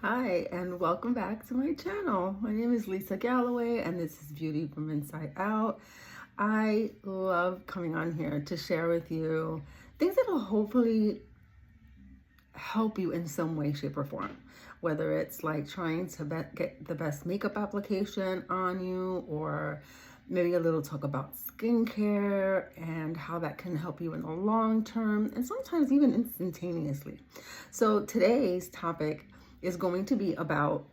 Hi, and welcome back to my channel. My name is Lisa Galloway, and this is Beauty from Inside Out. I love coming on here to share with you things that will hopefully help you in some way, shape, or form. Whether it's like trying to get the best makeup application on you, or maybe a little talk about skincare and how that can help you in the long term, and sometimes even instantaneously. So today's topic is going to be about,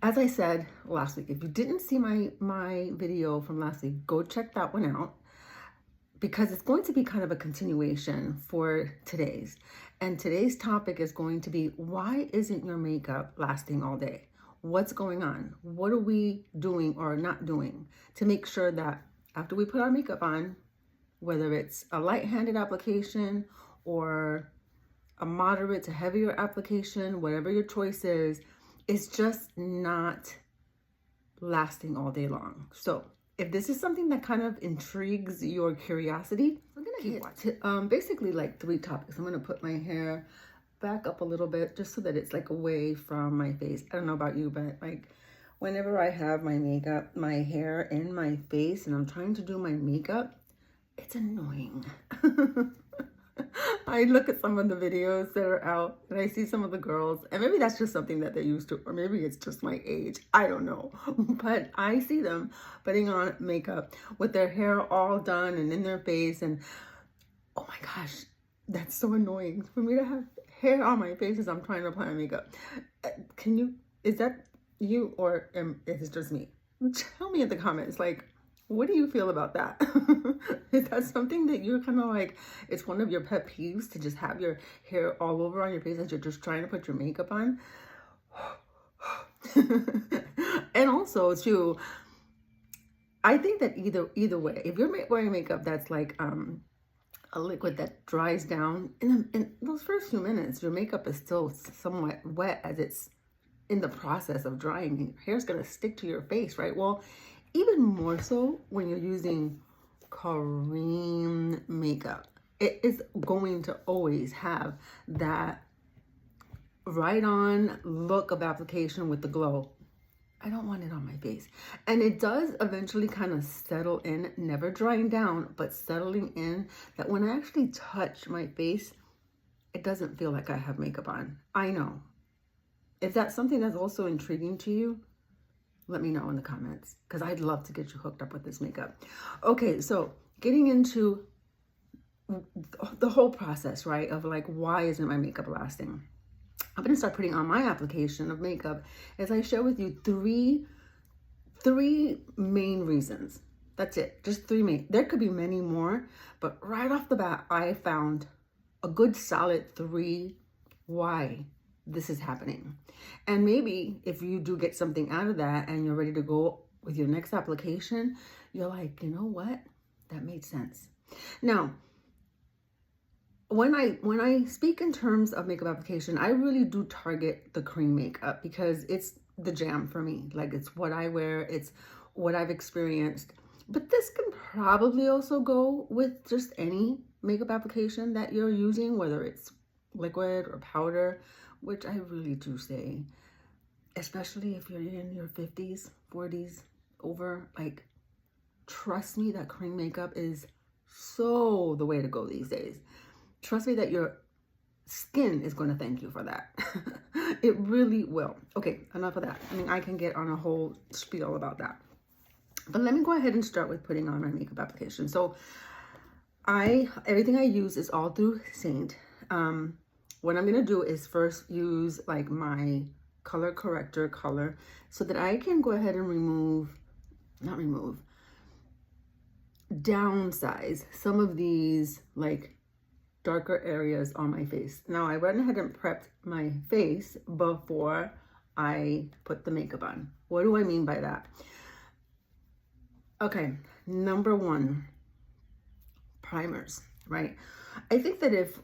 as I said last week, if you didn't see my video from last week, go check that one out, because it's going to be kind of a continuation for today's. And today's topic is going to be, why isn't your makeup lasting all day? What's going on? What are we doing or not doing to make sure that after we put our makeup on, whether it's a light-handed application or a moderate to heavier application, whatever your choice is, it's just not lasting all day long. So if this is something that kind of intrigues your curiosity, we're gonna hit basically like 3 topics. I'm gonna put my hair back up a little bit just so that it's like away from my face. I don't know about you, but like whenever I have my makeup, my hair in my face and I'm trying to do my makeup, it's annoying. I look at some of the videos that are out and I see some of the girls, and maybe that's just something that they're used to, or maybe it's just my age. I don't know. But I see them putting on makeup with their hair all done and in their face, and oh my gosh, that's so annoying for me to have hair on my face as I'm trying to apply my makeup. Is that you, or is it just me? Tell me in the comments, like, what do you feel about that? Is that something that you're kind of like, it's one of your pet peeves to just have your hair all over on your face as you're just trying to put your makeup on? And also too, I think that either way, if you're wearing makeup that's like a liquid that dries down, in those first few minutes, your makeup is still somewhat wet as it's in the process of drying, and your hair's gonna stick to your face, right? Well, even more so when you're using cream makeup, it is going to always have that right on look of application with the glow. I don't want it on my face. And it does eventually kind of settle in, never drying down, but settling in, that when I actually touch my face, it doesn't feel like I have makeup on. I know. If that's something that's also intriguing to you, let me know in the comments, because I'd love to get you hooked up with this makeup. Okay, so getting into the whole process, right, of like, why isn't my makeup lasting? I'm going to start putting on my application of makeup as I share with you three main reasons. That's it, just 3 main. There could be many more, but right off the bat, I found a good solid 3 why this is happening. And maybe if you do get something out of that and you're ready to go with your next application, you're like, you know what? That made sense. Now, when I speak in terms of makeup application, I really do target the cream makeup because it's the jam for me. Like, it's what I wear, it's what I've experienced. But this can probably also go with just any makeup application that you're using, whether it's liquid or powder, which I really do say, especially if you're in your 50s, 40s, over, like, trust me that cream makeup is so the way to go these days. Trust me that your skin is going to thank you for that. It really will. Okay, enough of that. I mean, I can get on a whole spiel about that. But let me go ahead and start with putting on my makeup application. So everything I use is all through Saint. What I'm gonna do is first use like my color corrector color so that I can go ahead and downsize some of these like darker areas on my face. Now, I went ahead and prepped my face before I put the makeup on. What do I mean by that? Okay, number 1, primers, right? I think that if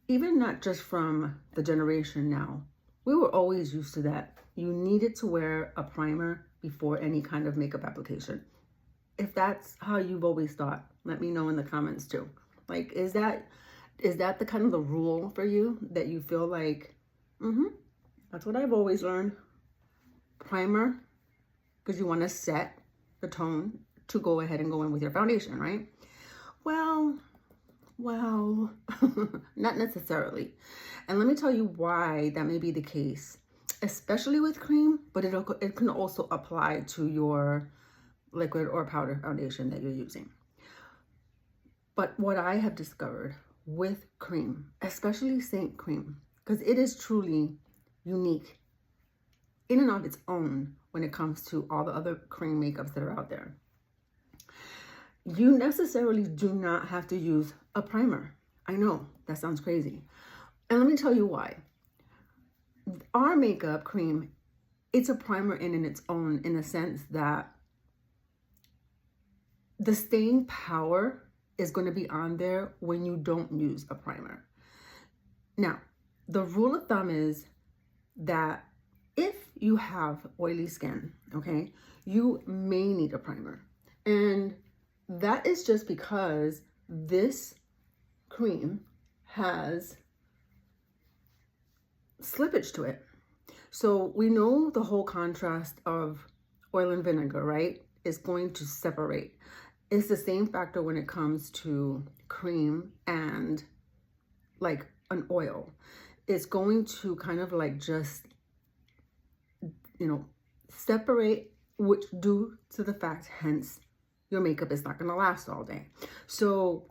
even not just from the generation now, we were always used to that. You needed to wear a primer before any kind of makeup application. If that's how you've always thought, let me know in the comments too. Like, is that the kind of the rule for you, that you feel like That's what I've always learned. Primer, because you want to set the tone to go ahead and go in with your foundation, right? Well, not necessarily. And let me tell you why that may be the case, especially with cream, but it can also apply to your liquid or powder foundation that you're using. But what I have discovered with cream, especially Saint cream, because it is truly unique in and of its own when it comes to all the other cream makeups that are out there. You necessarily do not have to use a primer. I know, that sounds crazy. And let me tell you why. Our makeup cream, it's a primer in its own, in the sense that the staying power is going to be on there when you don't use a primer. Now, the rule of thumb is that if you have oily skin, okay, you may need a primer. And that is just because this cream has slippage to it. So we know the whole contrast of oil and vinegar, right, is going to separate. It's the same factor when it comes to cream and like an oil. It's going to kind of like just, you know, separate, which due to the fact, hence, your makeup is not going to last all day. So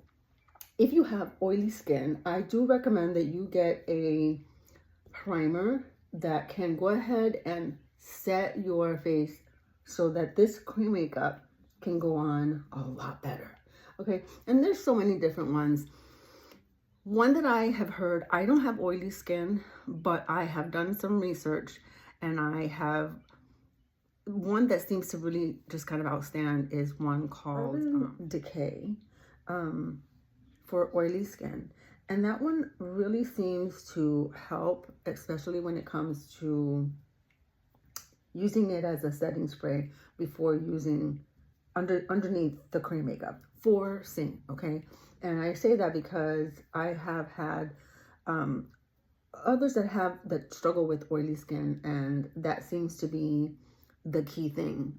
if you have oily skin, I do recommend that you get a primer that can go ahead and set your face so that this cream makeup can go on a lot better. Okay, and there's so many different ones. One that I have heard, I don't have oily skin, but I have done some research, and I have one that seems to really just kind of outstand is one called Decay for oily skin. And that one really seems to help, especially when it comes to using it as a setting spray before using underneath the cream makeup for Saint, okay? And I say that because I have had others that struggle with oily skin, and that seems to be the key thing,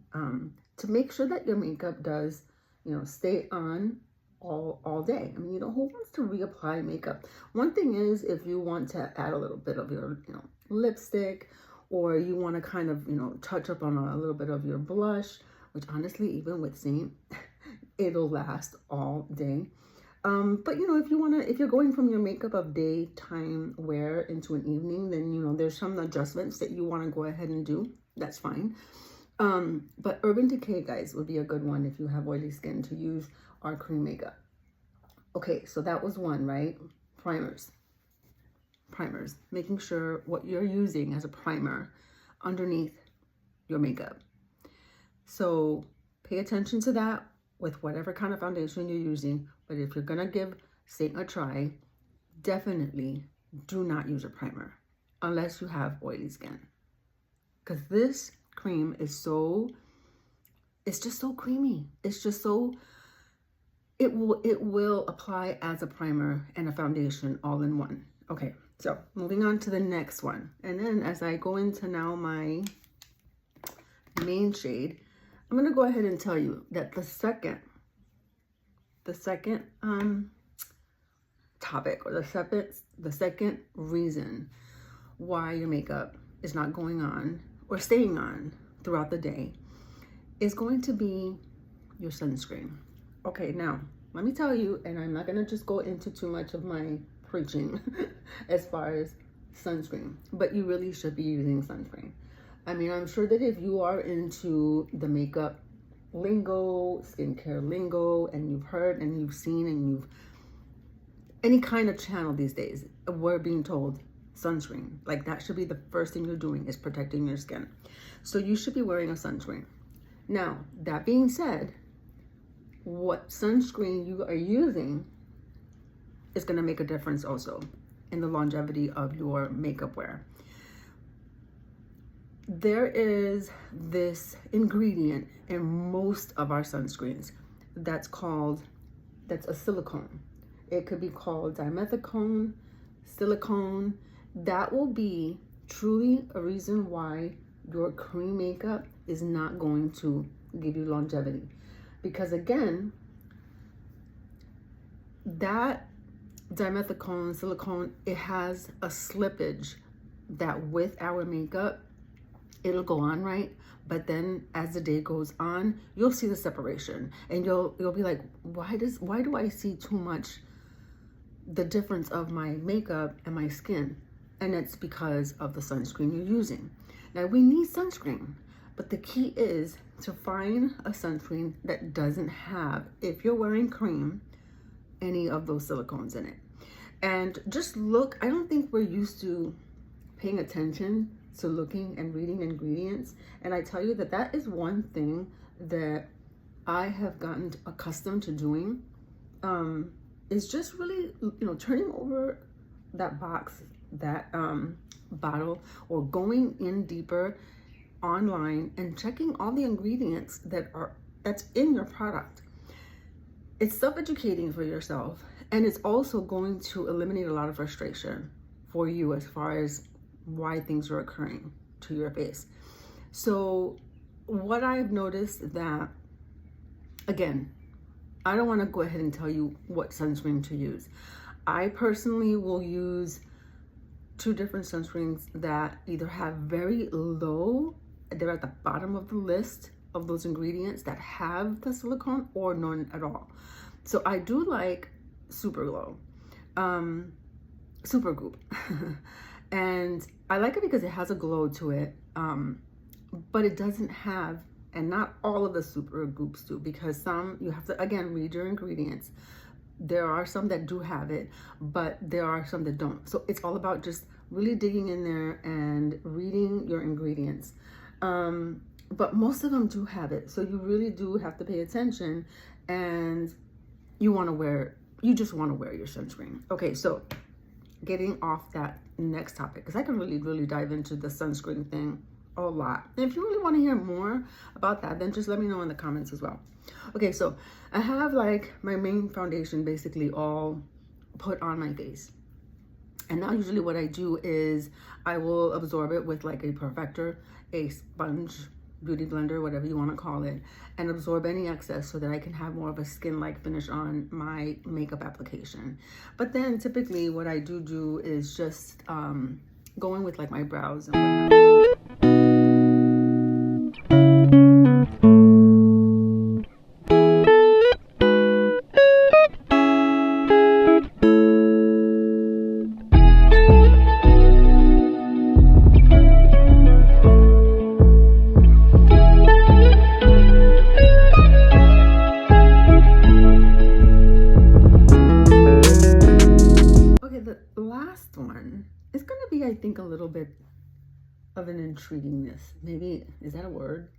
to make sure that your makeup does, you know, stay on all day. I mean, you know, who wants to reapply makeup? One thing is, if you want to add a little bit of your, you know, lipstick, or you want to kind of, you know, touch up on a little bit of your blush, which honestly, even with Saint, it'll last all day. But you know, if you're going from your makeup of daytime wear into an evening, then, you know, there's some adjustments that you want to go ahead and do. That's fine. But Urban Decay, guys, would be a good one if you have oily skin to use our cream makeup. Okay, so that was one, right? Primers, making sure what you're using as a primer underneath your makeup. So pay attention to that with whatever kind of foundation you're using. But if you're gonna give Saint a try, definitely do not use a primer unless you have oily skin, because this cream is it's just so creamy. It's just so, it will apply as a primer and a foundation all in one. Okay, so moving on to the next one. And then as I go into now my main shade, I'm going to go ahead and tell you that the second topic, or the second reason why your makeup is not going on or staying on throughout the day is going to be your sunscreen. Okay, now let me tell you, and I'm not going to just go into too much of my preaching as far as sunscreen, but you really should be using sunscreen. I mean, I'm sure that if you are into the makeup lingo, skincare lingo, and you've heard and you've seen and you've any kind of channel these days, we're being told sunscreen. Like, that should be the first thing you're doing, is protecting your skin. So you should be wearing a sunscreen. Now, that being said, what sunscreen you are using is going to make a difference also in the longevity of your makeup wear. There is this ingredient in most of our sunscreens that's a silicone. It could be called dimethicone, silicone, that will be truly a reason why your cream makeup is not going to give you longevity. Because again, that dimethicone, silicone, it has a slippage that with our makeup, it'll go on right, but then as the day goes on, you'll see the separation, and you'll be like, why do I see too much the difference of my makeup and my skin? And it's because of the sunscreen you're using. Now, we need sunscreen, but the key is to find a sunscreen that doesn't have, if you're wearing cream, any of those silicones in it. And just look, I don't think we're used to paying attention to looking and reading ingredients. And I tell you that that is one thing that I have gotten accustomed to doing, is just really, turning over that box, that bottle, or going in deeper online and checking all the ingredients that's in your product. It's self-educating for yourself, and it's also going to eliminate a lot of frustration for you as far as why things are occurring to your face. So what I've noticed that, again, I don't want to go ahead and tell you what sunscreen to use. I personally will use 2 different sunscreens that either have very low, they're at the bottom of the list of those ingredients that have the silicone, or none at all. So I do like Super Glow, Super Goop. And I like it because it has a glow to it, but it doesn't have, and not all of the Super Goops do, because some, you have to, again, read your ingredients. There are some that do have it, but there are some that don't. So it's all about just really digging in there and reading your ingredients. But most of them do have it. So you really do have to pay attention, and you just want to wear your sunscreen. Okay, so getting off that next topic, because I can really dive into the sunscreen thing a lot. And if you really want to hear more about that, then just let me know in the comments as well. Okay, so I have like my main foundation basically all put on my face. And now usually what I do is I will absorb it with like a perfector, a sponge, beauty blender, whatever you want to call it, and absorb any excess so that I can have more of a skin-like finish on my makeup application. But then typically what I do is just go in with like my brows and whatnot. I think a little bit of an intriguingness. Maybe, is that a word?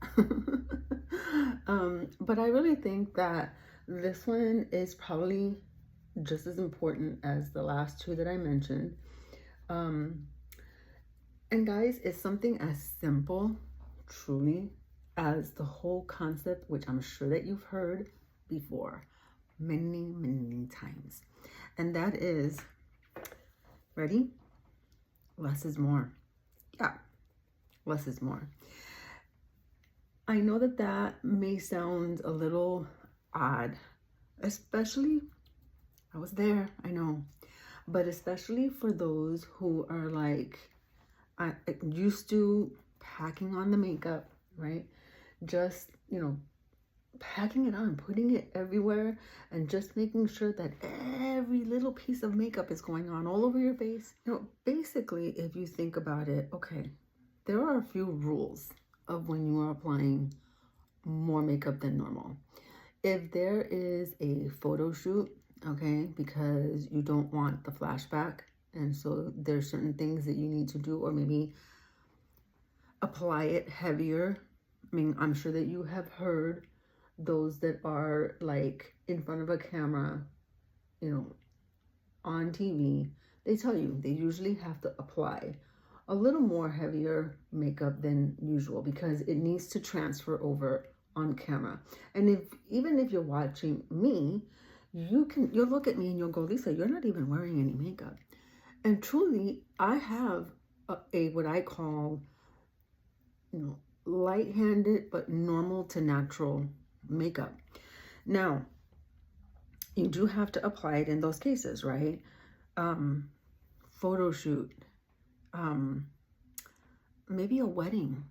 But I really think that this one is probably just as important as the last 2 that I mentioned. And guys, it's something as simple, truly, as the whole concept, which I'm sure that you've heard before many times. And that is, ready? Less is more. Yeah, less is more. I know that that may sound a little odd, especially, I was there, I know, but especially for those who are like used to packing on the makeup, right? Just, packing it on, putting it everywhere, and just making sure that every little piece of makeup is going on all over your face. Basically, if you think about it, okay, there are a few rules of when you are applying more makeup than normal. If there is a photo shoot, okay, because you don't want the flashback, and so there's certain things that you need to do, or maybe apply it heavier. I mean, I'm sure that you have heard those that are like in front of a camera, on TV, they tell you they usually have to apply a little more heavier makeup than usual because it needs to transfer over on camera. And even if you're watching me, you'll look at me and you'll go, Lisa, you're not even wearing any makeup. And truly, I have a what I call, light-handed but normal to natural makeup. Now, you do have to apply it in those cases, right? Photo shoot, maybe a wedding,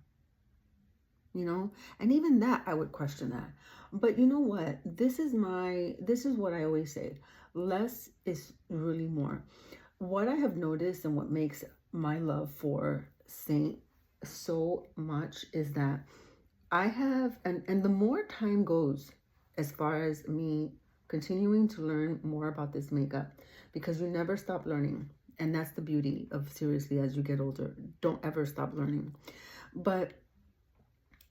and even that I would question that. But you know what? This is what I always say. Less is really more. What I have noticed and what makes my love for Saint so much is that I have, and the more time goes, as far as me continuing to learn more about this makeup, because you never stop learning. And that's the beauty of, seriously, as you get older, don't ever stop learning. But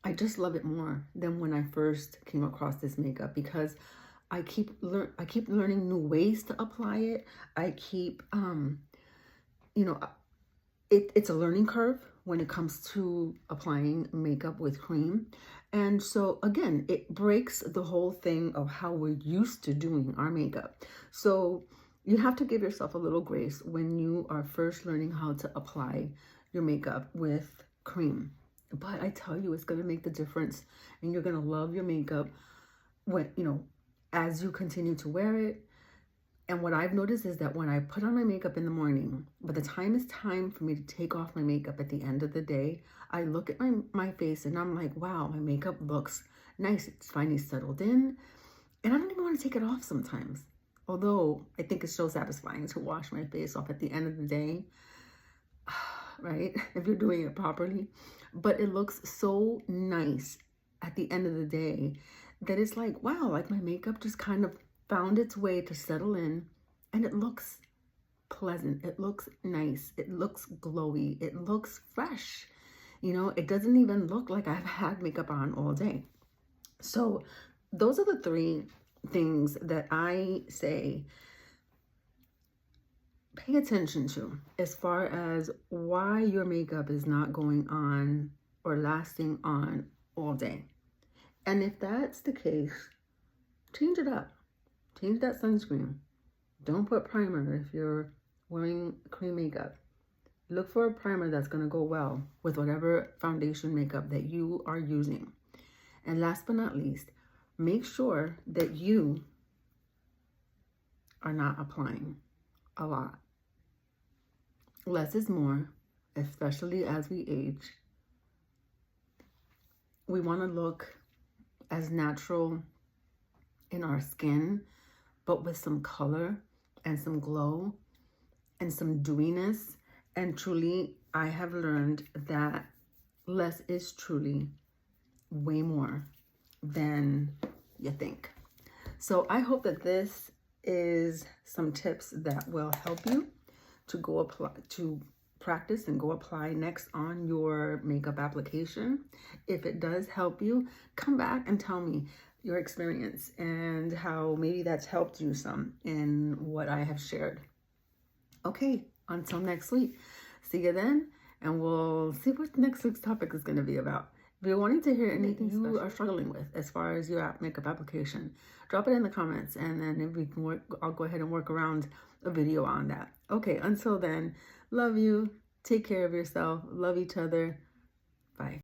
I just love it more than when I first came across this makeup, because I keep learning new ways to apply it. I keep, it's a learning curve when it comes to applying makeup with cream. And so again, it breaks the whole thing of how we're used to doing our makeup. So you have to give yourself a little grace when you are first learning how to apply your makeup with cream. But I tell you, it's going to make the difference, and you're going to love your makeup when, as you continue to wear it. And what I've noticed is that when I put on my makeup in the morning, by the time it's time for me to take off my makeup at the end of the day, I look at my face and I'm like, wow, my makeup looks nice. It's finally settled in. And I don't even want to take it off sometimes. Although I think it's so satisfying to wash my face off at the end of the day, right? If you're doing it properly. But it looks so nice at the end of the day that it's like, wow, like my makeup just kind of found its way to settle in, and it looks pleasant. It looks nice. It looks glowy. It looks fresh. It doesn't even look like I've had makeup on all day. So those are the three things that I say pay attention to as far as why your makeup is not going on or lasting on all day. And if that's the case, change it up. Change that sunscreen. Don't put primer if you're wearing cream makeup. Look for a primer that's going to go well with whatever foundation makeup that you are using. And last but not least, make sure that you are not applying a lot. Less is more, especially as we age. We want to look as natural in our skin, but with some color and some glow and some dewiness. And truly, I have learned that less is truly way more than you think. So I hope that this is some tips that will help you to practice and go apply next on your makeup application. If it does help you, come back and tell me your experience and how maybe that's helped you some in what I have shared. Okay, until next week. See you then, and we'll see what next week's topic is going to be about. If you're wanting to hear anything you are struggling with as far as your makeup application, drop it in the comments, and then if we can I'll go ahead and work around a video on that. Okay, until then, love you. Take care of yourself. Love each other. Bye.